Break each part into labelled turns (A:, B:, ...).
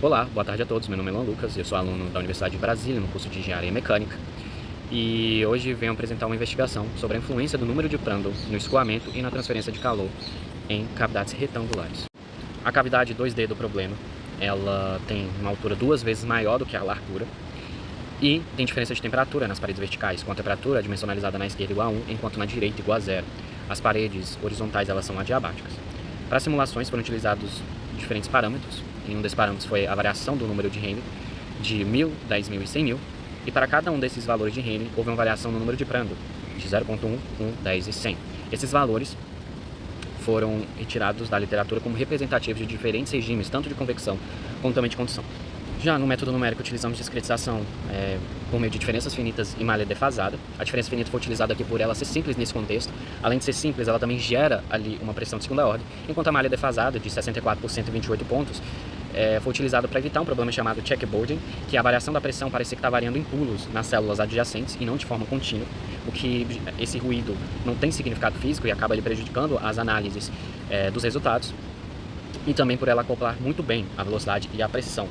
A: Olá, boa tarde a todos. Meu nome é Luan Lucas, eu sou aluno da Universidade de Brasília, no curso de Engenharia Mecânica. E hoje venho apresentar uma investigação sobre a influência do número de Prandtl no escoamento e na transferência de calor em cavidades retangulares. A cavidade 2D do problema, ela tem uma altura 2 vezes maior do que a largura e tem diferença de temperatura nas paredes verticais, com a temperatura dimensionalizada na esquerda igual a 1, enquanto na direita igual a 0. As paredes horizontais elas são adiabáticas. Para simulações foram utilizados diferentes parâmetros. E um desses parâmetros foi a variação do número de Rayleigh de 1000, 10.000 e 100.000. E para cada um desses valores de Rayleigh houve uma variação no número de Prandtl de 0.1, 1, 10 e 100. Esses valores foram retirados da literatura como representativos de diferentes regimes, tanto de convecção como também de condução. Já no método numérico utilizamos discretização por meio de diferenças finitas e malha defasada. A diferença finita foi utilizada aqui por ela ser simples nesse contexto. Além de ser simples, ela também gera ali uma pressão de segunda ordem, enquanto a malha defasada, de 64 por 128 pontos, foi utilizada para evitar um problema chamado checkerboarding, que é a variação da pressão parecia que está variando em pulos nas células adjacentes e não de forma contínua, o que esse ruído não tem significado físico e acaba ali prejudicando as análises dos resultados, e também por ela acoplar muito bem a velocidade e a pressão,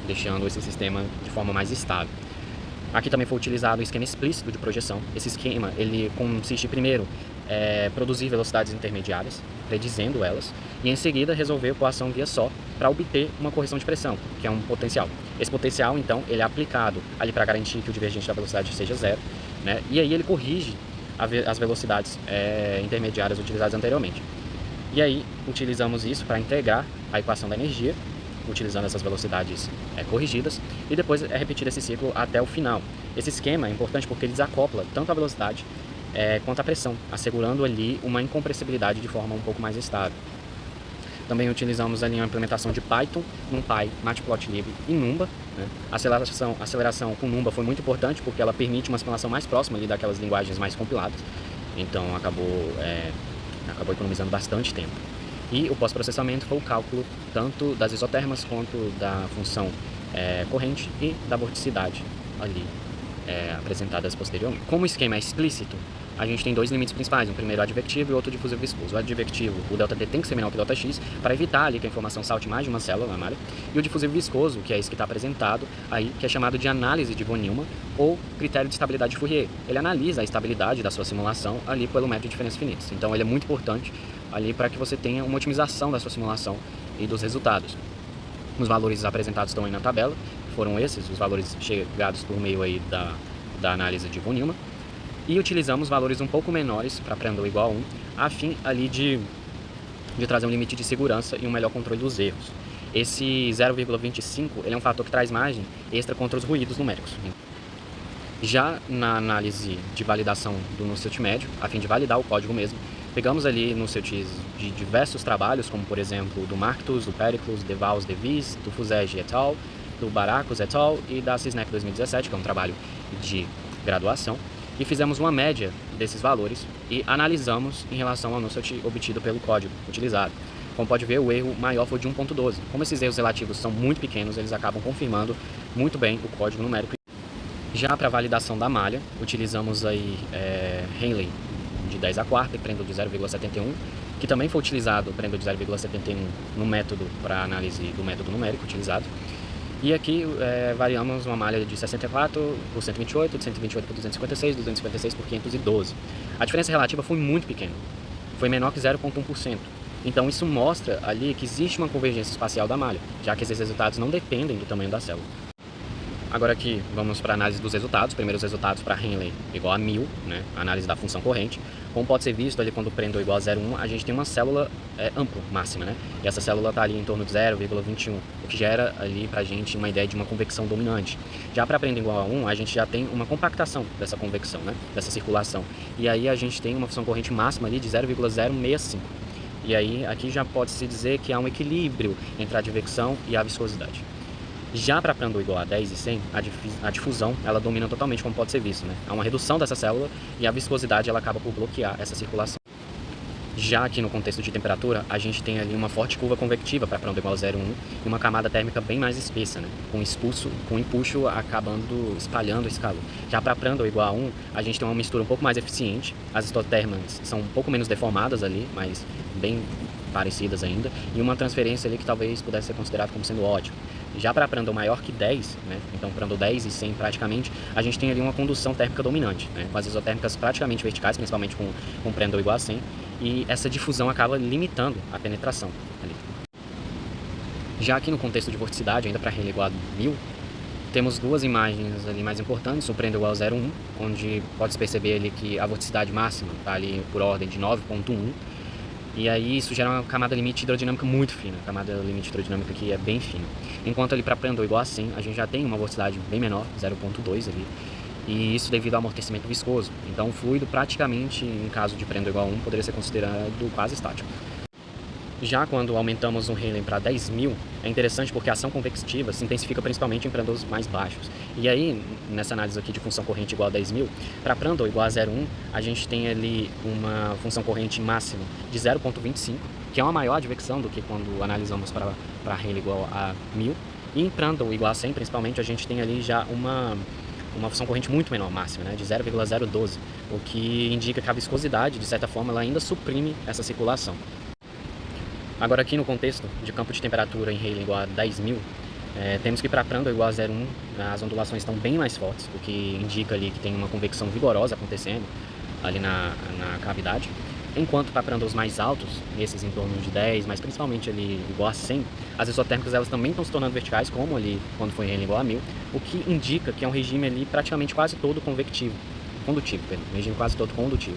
A: deixando esse sistema de forma mais estável. Aqui também foi utilizado o esquema explícito de projeção. Esse esquema ele consiste primeiro produzir velocidades intermediárias, predizendo elas, e em seguida resolver equação via só para obter uma correção de pressão, que é um potencial. Esse potencial, então, ele é aplicado ali para garantir que o divergente da velocidade seja zero, e aí ele corrige as velocidades intermediárias utilizadas anteriormente. E aí utilizamos isso para integrar a equação da energia, utilizando essas velocidades corrigidas, e depois é repetido esse ciclo até o final. Esse esquema é importante porque ele desacopla tanto a velocidade quanto a pressão, assegurando ali uma incompressibilidade de forma um pouco mais estável. Também utilizamos ali uma implementação de Python, NumPy, Matplotlib e Numba. A aceleração com Numba foi muito importante porque ela permite uma simulação mais próxima ali daquelas linguagens mais compiladas, então acabou economizando bastante tempo. E o pós-processamento foi o cálculo tanto das isotermas quanto da função corrente e da vorticidade ali apresentadas posteriormente. Como o esquema é explícito, a gente tem dois limites principais, um primeiro advectivo e outro difusivo viscoso. O advectivo, o ΔT tem que ser menor que ΔX, para evitar ali que a informação salte mais de uma célula na malha. E o difusivo viscoso, que é esse que está apresentado aí, que é chamado de análise de von Neumann ou critério de estabilidade de Fourier. Ele analisa a estabilidade da sua simulação ali pelo método de diferenças finitas. Então ele é muito importante ali para que você tenha uma otimização da sua simulação e dos resultados. Os valores apresentados estão aí na tabela, foram esses, os valores chegados por meio aí da análise de von Neumann. E utilizamos valores um pouco menores para Prandtl igual a 1, a fim ali de trazer um limite de segurança e um melhor controle dos erros. Esse 0,25 ele é um fator que traz margem extra contra os ruídos numéricos. Já na análise de validação do Nusselt médio, a fim de validar o código mesmo, pegamos ali Nusselts de diversos trabalhos, como por exemplo do Marktus, do Pericles, de Vals, de Vries, do Fusege et al., do Baracus et al. E da Cisnec 2017, que é um trabalho de graduação, e fizemos uma média desses valores e analisamos em relação ao Nusselt obtido pelo código utilizado. Como pode ver, o erro maior foi de 1.12. Como esses erros relativos são muito pequenos, eles acabam confirmando muito bem o código numérico. Já para validação da malha, utilizamos aí Rayleigh de 10 a quarta e Prandtl de 0,71, que também foi utilizado, Prandtl de 0,71, no método para análise do método numérico utilizado. E aqui variamos uma malha de 64 por 128, de 128 por 256, 256 por 512. A diferença relativa foi muito pequena, foi menor que 0,1%. Então isso mostra ali que existe uma convergência espacial da malha, já que esses resultados não dependem do tamanho da célula. Agora aqui vamos para a análise dos resultados. Primeiros resultados para Rayleigh igual a 1000, a análise da função corrente. Como pode ser visto ali quando o Prandtl igual a 0,1, a gente tem uma célula ampla, máxima, E essa célula está ali em torno de 0,21, o que gera ali para a gente uma ideia de uma convecção dominante. Já para Prandtl igual a 1, a gente já tem uma compactação dessa convecção, dessa circulação. E aí a gente tem uma função corrente máxima ali de 0,065. E aí aqui já pode-se dizer que há um equilíbrio entre a advecção e a viscosidade. Já para Prandtl igual a 10 e 100, a difusão ela domina totalmente, como pode ser visto. Há uma redução dessa célula e a viscosidade ela acaba por bloquear essa circulação. Já aqui no contexto de temperatura, a gente tem ali uma forte curva convectiva para Prandtl igual a 0,1 e uma camada térmica bem mais espessa, com o empuxo acabando espalhando esse calor. Já para Prandtl igual a 1, a gente tem uma mistura um pouco mais eficiente, as isotermas são um pouco menos deformadas ali, mas bem parecidas ainda, e uma transferência ali que talvez pudesse ser considerada como sendo ótima. Já para Prandtl maior que 10, né, então Prandtl 10 e 100 praticamente, a gente tem ali uma condução térmica dominante, né, com as isotérmicas praticamente verticais, principalmente com Prandtl igual a 100, e essa difusão acaba limitando a penetração ali. Já aqui no contexto de vorticidade, ainda para Rayleigh igual a 1000, temos duas imagens ali mais importantes, o Prandtl igual a 0,1, onde pode-se perceber ali que a vorticidade máxima está ali por ordem de 9,1, e aí isso gera uma camada limite hidrodinâmica muito fina, a camada limite hidrodinâmica aqui é bem fina. Enquanto ali para Prandtl igual a 100, a gente já tem uma vorticidade bem menor, 0,2 ali, e isso devido ao amortecimento viscoso. Então o fluido praticamente, em caso de Prandtl igual a 1, poderia ser considerado quase estático. Já quando aumentamos um Rayleigh para 10.000, é interessante porque a ação convectiva se intensifica principalmente em Prandtls mais baixos. E aí, nessa análise aqui de função corrente igual a 10.000, para Prandtl igual a 0,1, a gente tem ali uma função corrente máxima de 0,25, que é uma maior advecção do que quando analisamos para Rayleigh igual a 1000. E em Prandtl igual a 100, principalmente, a gente tem ali já uma função corrente muito menor, máxima, né, de 0,012, o que indica que a viscosidade, de certa forma, ela ainda suprime essa circulação. Agora aqui no contexto de campo de temperatura em Rayleigh igual a 10.000, temos que para Prandtl igual a 0,1, as ondulações estão bem mais fortes, o que indica ali que tem uma convecção vigorosa acontecendo ali na cavidade. Enquanto para Prandtls mais altos, esses em torno de 10, mas principalmente ali igual a 100, as isotérmicas elas também estão se tornando verticais, como ali quando foi em Rayleigh igual a 1000, o que indica que é um regime ali praticamente quase todo condutivo, um regime quase todo condutivo.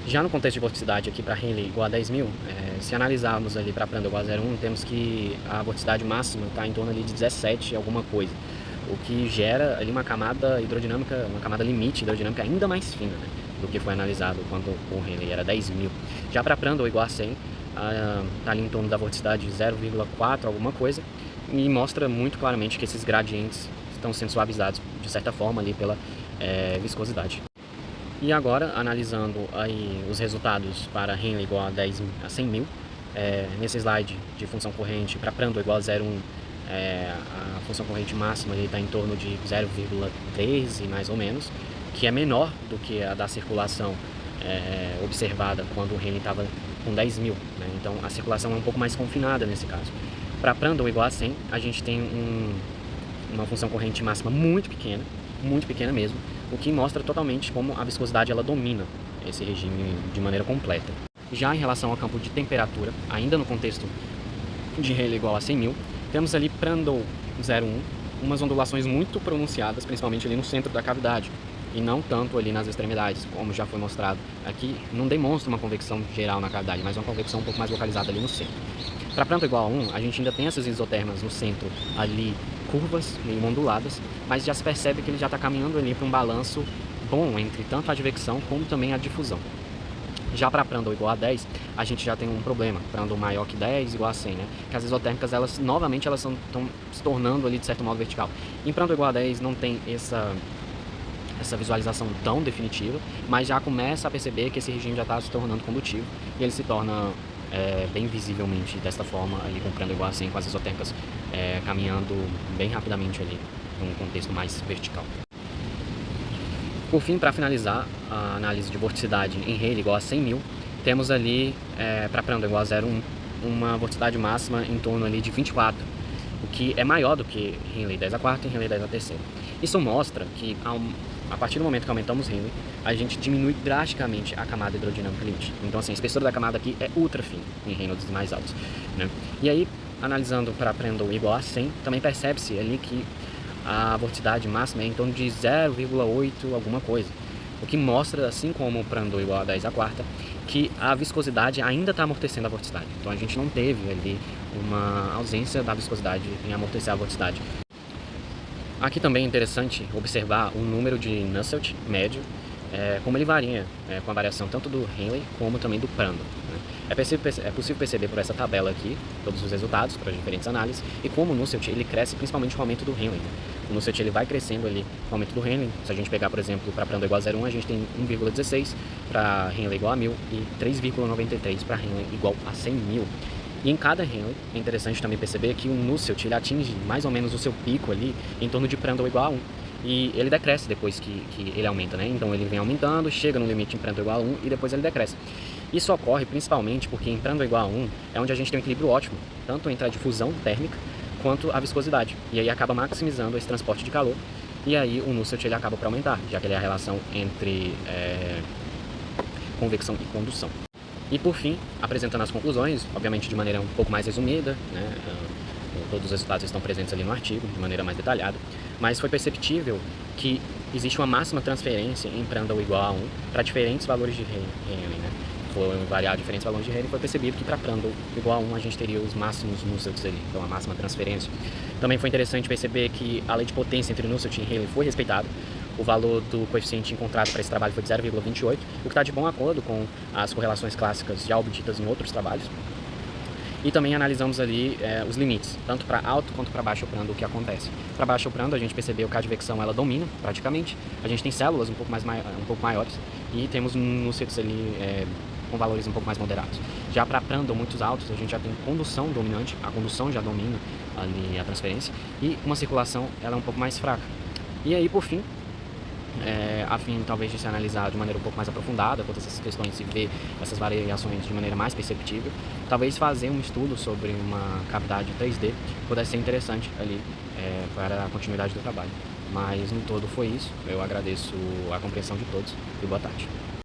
A: Já no contexto de vorticidade aqui para Rayleigh igual a 10.000, se analisarmos ali para Prandtl igual a 0,1, temos que a vorticidade máxima está em torno ali de 17 alguma coisa, o que gera ali uma camada hidrodinâmica, uma camada limite hidrodinâmica ainda mais fina, né, do que foi analisado quando o Rayleigh era 10.000. Já para Prandtl igual a 100, está ali em torno da vorticidade de 0,4 alguma coisa, e mostra muito claramente que esses gradientes estão sendo suavizados de certa forma ali pela viscosidade. E agora, analisando aí os resultados para Rayleigh igual a 100.000, nesse slide de função corrente para Prandtl igual a 0,1, a função corrente máxima está em torno de 0,13 mais ou menos, que é menor do que a da circulação observada quando o Rayleigh estava com 10.000, né? Então a circulação é um pouco mais confinada nesse caso. Para Prandtl igual a 100, a gente tem uma função corrente máxima muito pequena mesmo, o que mostra totalmente como a viscosidade ela domina esse regime de maneira completa. Já em relação ao campo de temperatura, ainda no contexto de Rayleigh igual a 100.000, temos ali Prandtl 0,1, umas ondulações muito pronunciadas, principalmente ali no centro da cavidade, e não tanto ali nas extremidades, como já foi mostrado. Aqui não demonstra uma convecção geral na cavidade, mas uma convecção um pouco mais localizada ali no centro. Para Prandtl igual a 1, a gente ainda tem essas isotermas no centro ali, curvas, meio onduladas, mas já se percebe que ele já está caminhando ali para um balanço bom entre tanto a advecção como também a difusão. Já para Prandtl igual a 10, a gente já tem um problema, Prandtl maior que 10 igual a 100, né? Que as isotérmicas, elas novamente elas estão se tornando ali de certo modo vertical. Em Prandtl igual a 10 não tem essa visualização tão definitiva, mas já começa a perceber que esse regime já está se tornando condutivo e ele se torna bem visivelmente desta forma, ali com Prandtl igual a 100, com as isotérmicas caminhando bem rapidamente ali, num contexto mais vertical. Por fim, para finalizar a análise de vorticidade em Rayleigh igual a 100.000, temos ali, para Prandtl igual a 0,1, uma vorticidade máxima em torno ali de 24, o que é maior do que Rayleigh 10 a quarta e Rayleigh 10 a terceira. Isso mostra que a partir do momento que aumentamos Rayleigh, a gente diminui drasticamente a camada hidrodinâmica limite. Então assim, a espessura da camada aqui é ultra fina em Reynolds mais altos, né? E aí, analisando para Prandtl igual a 100, também percebe-se ali que a vorticidade máxima é em torno de 0,8 alguma coisa, o que mostra, assim como o Prandtl igual a 10 a quarta, que a viscosidade ainda está amortecendo a vorticidade. Então a gente não teve ali uma ausência da viscosidade em amortecer a vorticidade. Aqui também é interessante observar o número de Nusselt médio, como ele varia com a variação tanto do Rayleigh como também do Prandtl, né? É possível perceber por essa tabela aqui todos os resultados para as diferentes análises e como o Nusselt ele cresce principalmente com o aumento do Rayleigh, né? O Nusselt ele vai crescendo ali com o aumento do Rayleigh. Se a gente pegar, por exemplo, para Prandtl igual a 0,1, a gente tem 1,16 para Rayleigh igual a 1000 e 3,93 para Rayleigh igual a 100.000. E em cada Rayleigh é interessante também perceber que o Nusselt ele atinge mais ou menos o seu pico ali em torno de Prandtl igual a 1. E ele decresce depois que ele aumenta, né? Então ele vem aumentando, chega no limite em Prandtl igual a 1 e depois ele decresce. Isso ocorre principalmente porque em Prandtl igual a 1 é onde a gente tem um equilíbrio ótimo, tanto entre a difusão térmica quanto a viscosidade, e aí acaba maximizando esse transporte de calor, e aí o Nusselt ele acaba por aumentar, já que ele é a relação entre convecção e condução. E por fim, apresentando as conclusões, obviamente de maneira um pouco mais resumida, né? Todos os resultados estão presentes ali no artigo, de maneira mais detalhada, mas foi perceptível que existe uma máxima transferência em Prandtl igual a 1 para diferentes valores de Henle, né? Foram variar diferentes valores de Henle e foi percebido que para Prandtl igual a 1 a gente teria os máximos Nusselts ali, então a máxima transferência. Também foi interessante perceber que a lei de potência entre Nusselt e Henle foi respeitada. O valor do coeficiente encontrado para esse trabalho foi de 0,28, o que está de bom acordo com as correlações clássicas já obtidas em outros trabalhos. E também analisamos ali os limites, tanto para alto quanto para baixo Prandtl, o que acontece. Para baixo Prandtl a gente percebeu que a advecção ela domina praticamente, a gente tem células um pouco maiores e temos Nusselts ali com valores um pouco mais moderados. Já para Prandtl muitos altos a gente já tem condução dominante, a condução já domina ali a transferência e uma circulação ela é um pouco mais fraca. E aí por fim, a fim talvez de se analisar de maneira um pouco mais aprofundada todas essas questões e ver essas variações de maneira mais perceptível, talvez fazer um estudo sobre uma cavidade 3D pudesse ser interessante ali para a continuidade do trabalho. Mas no todo foi isso, eu agradeço a compreensão de todos e boa tarde.